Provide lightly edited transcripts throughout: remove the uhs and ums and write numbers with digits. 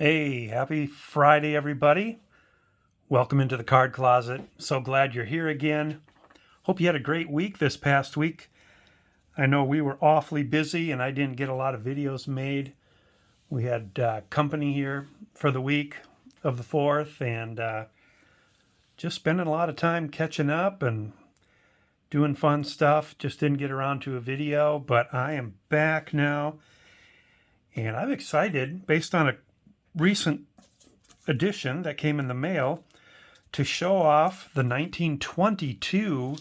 Hey, happy Friday, everybody. Welcome into the card closet. So glad you're here again. Hope you had a great week this past week. I know we were awfully busy and I didn't get a lot of videos made. We had company here for the week of the 4th and just spending a lot of time catching up and doing fun stuff. Just didn't get around to a video, but I am back now. And I'm excited based on a recent edition that came in the mail to show off the 1922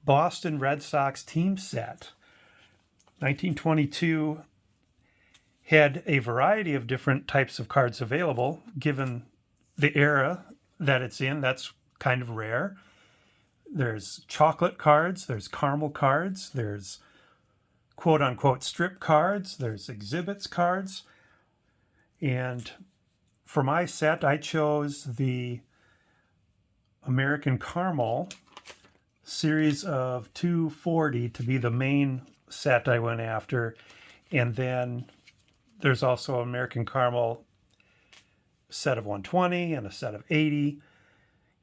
Boston Red Sox Team Set. 1922 had a variety of different types of cards available, given the era that it's in. That's kind of rare. There's chocolate cards, there's caramel cards, there's quote-unquote strip cards, there's exhibits cards. And for my set, I chose the American Caramel series of 240 to be the main set I went after. And then there's also an American Caramel set of 120 and a set of 80.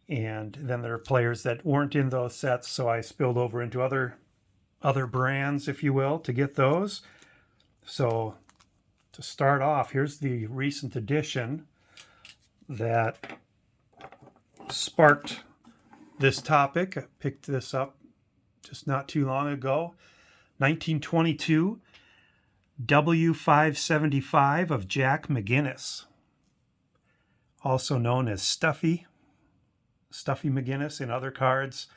And then there are players that weren't in those sets, so I spilled over into other brands, if you will, to get those. So to start off, here's the recent edition that sparked this topic. I picked this up just not too long ago. 1922 W575 of Jack McGinnis, also known as Stuffy McGinnis in other cards.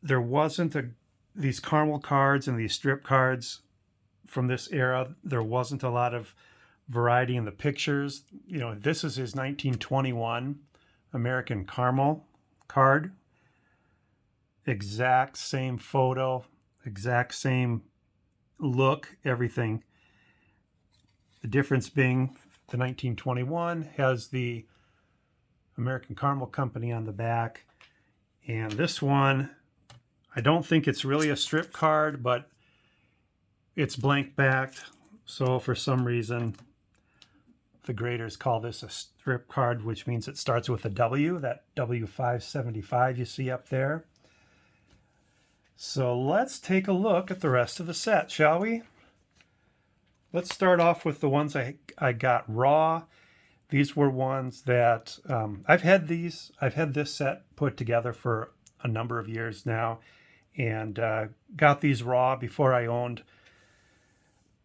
There wasn't these caramel cards and these strip cards from this era. There wasn't a lot of variety in the pictures. You know, this is his 1921 American Caramel card. Exact same photo, exact same look, everything. The difference being the 1921 has the American Caramel Company on the back. And this one, I don't think it's really a strip card, but it's blank backed, so for some reason the graders call this a strip card, which means it starts with a W, that W575 you see up there. So let's take a look at the rest of the set, shall we? Let's start off with the ones I got raw. These were ones that I've had this set put together for a number of years now, and got these raw before I owned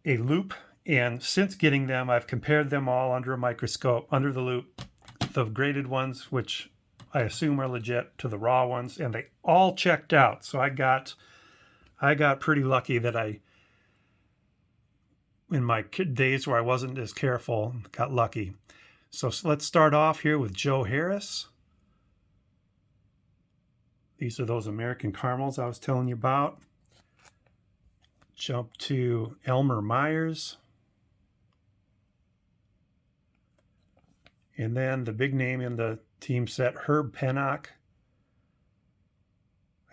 a loop, and since getting them, I've compared them all under a microscope, under the loop, the graded ones, which I assume are legit, to the raw ones, and they all checked out. So I got pretty lucky that in my kid days where I wasn't as careful, got lucky. So let's start off here with Joe Harris. These are those American Caramels I was telling you about. Jump to Elmer Myers. And then the big name in the team set, Herb Pennock.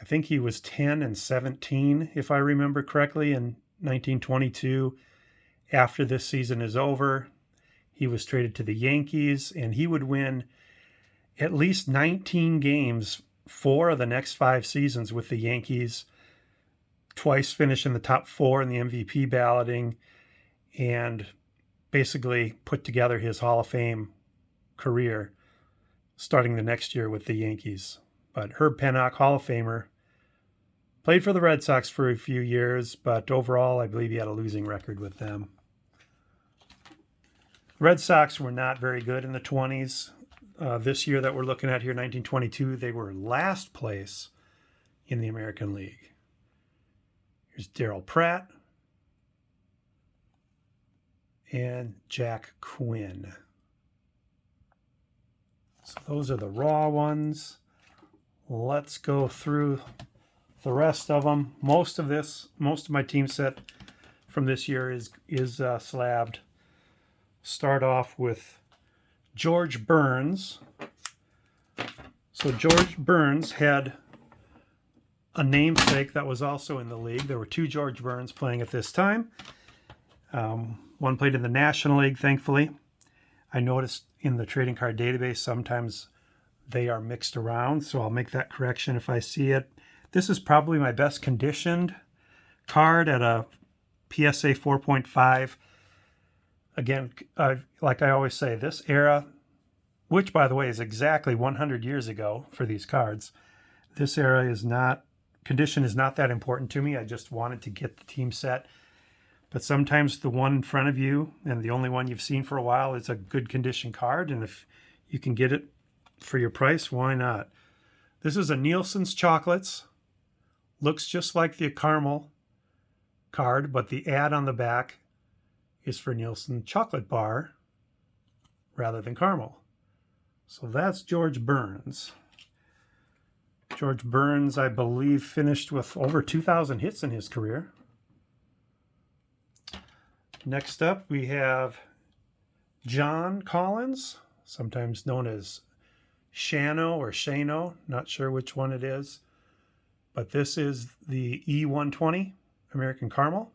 I think he was 10 and 17, if I remember correctly, in 1922. After this season is over, he was traded to the Yankees, and he would win at least 19 games 4 of the next 5 seasons with the Yankees, twice finish in the top 4 in the MVP balloting, and basically put together his Hall of Fame career starting the next year with the Yankees. But Herb Pennock, Hall of Famer, played for the Red Sox for a few years, but overall I believe he had a losing record with them. Red Sox were not very good in the 20s. This year that we're looking at here, 1922, they were last place in the American League. Here's Darryl Pratt and Jack Quinn. So those are the raw ones. Let's go through the rest of them. Most of my team set from this year is slabbed. Start off with George Burns. So George Burns had a namesake that was also in the league. There were 2 George Burns playing at this time. One played in the National League, thankfully. I noticed in the trading card database sometimes they are mixed around, so I'll make that correction if I see it. This is probably my best conditioned card at a PSA 4.5. Again, like I always say, this era, which by the way is exactly 100 years ago for these cards, this era is not, condition is not that important to me. I just wanted to get the team set. But sometimes the one in front of you and the only one you've seen for a while is a good condition card. And if you can get it for your price, why not? This is a Nielsen's Chocolates. Looks just like the caramel card, but the ad on the back is for Nielsen Chocolate Bar rather than caramel. So that's George Burns. George Burns, I believe, finished with over 2,000 hits in his career. Next up, we have John Collins, sometimes known as Shano or Shano, not sure which one it is. But this is the E120 American Caramel.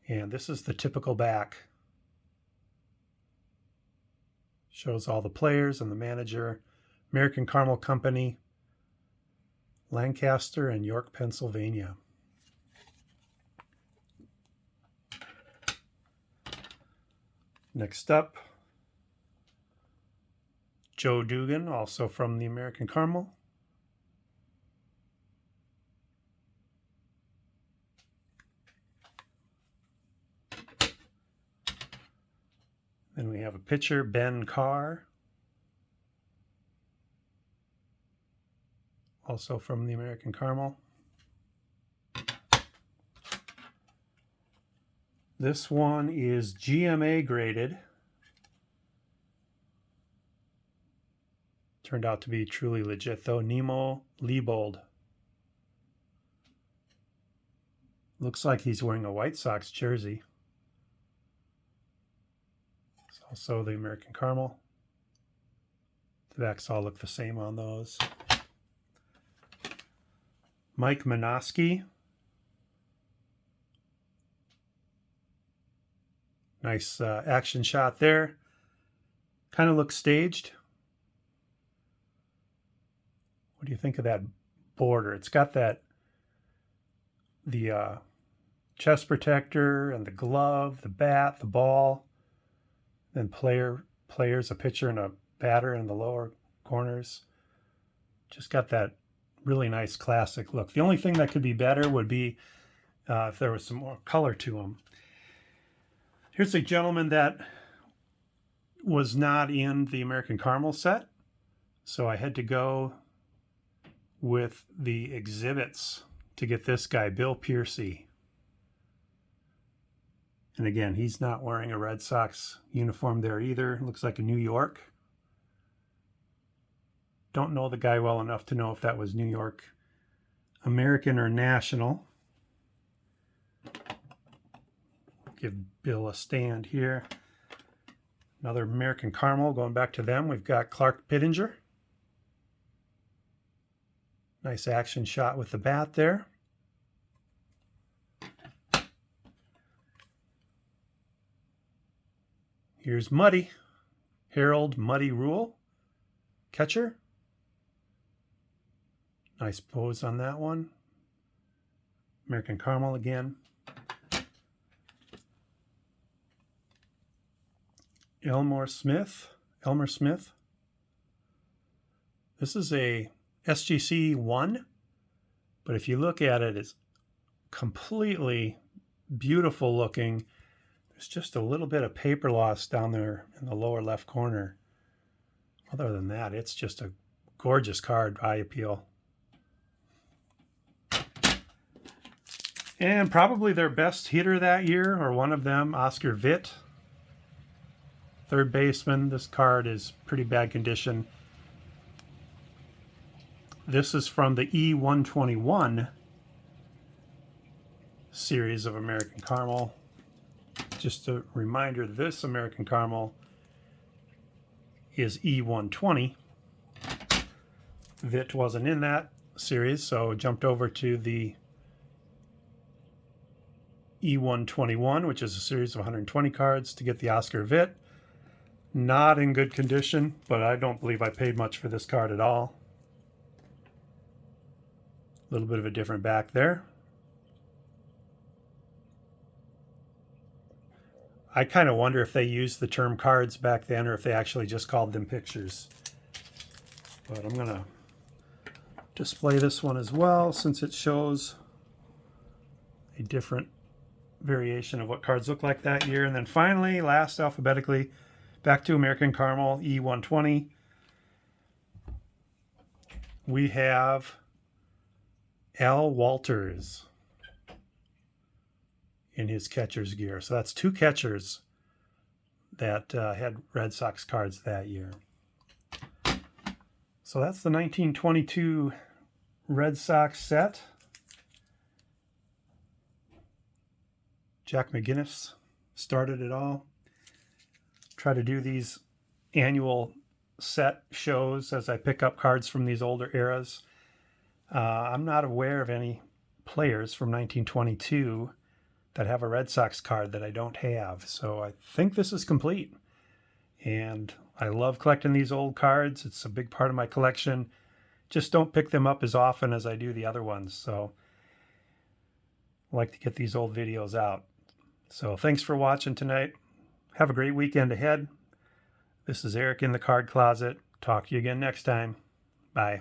And this is the typical back. Shows all the players and the manager. American Caramel Company, Lancaster and York, Pennsylvania. Next up, Joe Dugan, also from the American Caramel. Then we have a pitcher, Ben Carr, also from the American Caramel. This one is GMA graded. Turned out to be truly legit though. Nemo Leibold. Looks like he's wearing a White Sox jersey. It's also the American Caramel. The backs all look the same on those. Mike Minoski. Nice action shot there. Kind of looks staged. What do you think of that border? It's got that, the chest protector and the glove, the bat, the ball, then players, a pitcher and a batter in the lower corners. Just got that really nice classic look. The only thing that could be better would be if there was some more color to them. Here's a gentleman that was not in the American Caramel set, so I had to go with the exhibits to get this guy, Bill Piercy. And again, he's not wearing a Red Sox uniform there either. Looks like a New York. Don't know the guy well enough to know if that was New York American or National. Give Bill a stand here. Another American Caramel, going back to them. We've got Clark Pittenger. Nice action shot with the bat there. Here's Muddy. Harold Muddy Rule. Catcher. Nice pose on that one. American Caramel again. Elmer Smith. This is a SGC 1, but if you look at it, it's completely beautiful looking. There's just a little bit of paper loss down there in the lower left corner. Other than that, it's just a gorgeous card, eye appeal. And probably their best hitter that year, or one of them, Oscar Witt. Third baseman. This card is pretty bad condition. This is from the E121 series of American Caramel. Just a reminder, this American Caramel is E120. Witt wasn't in that series, so jumped over to the E121, which is a series of 120 cards to get the Oscar Vitt. Not in good condition, but I don't believe I paid much for this card at all. A little bit of a different back there. I kind of wonder if they used the term cards back then or if they actually just called them pictures. But I'm going to display this one as well since it shows a different variation of what cards look like that year. And then finally, last alphabetically, back to American Caramel E120. We have Al Walters in his catcher's gear. So that's two catchers that had Red Sox cards that year. So that's the 1922 Red Sox set. Jack McGinnis started it all. Try to do these annual set shows as I pick up cards from these older eras. I'm not aware of any players from 1922 that have a Red Sox card that I don't have. So I think this is complete. And I love collecting these old cards. It's a big part of my collection. Just don't pick them up as often as I do the other ones. So I like to get these old videos out. So thanks for watching tonight. Have a great weekend ahead. This is Eric in the Card Closet. Talk to you again next time. Bye.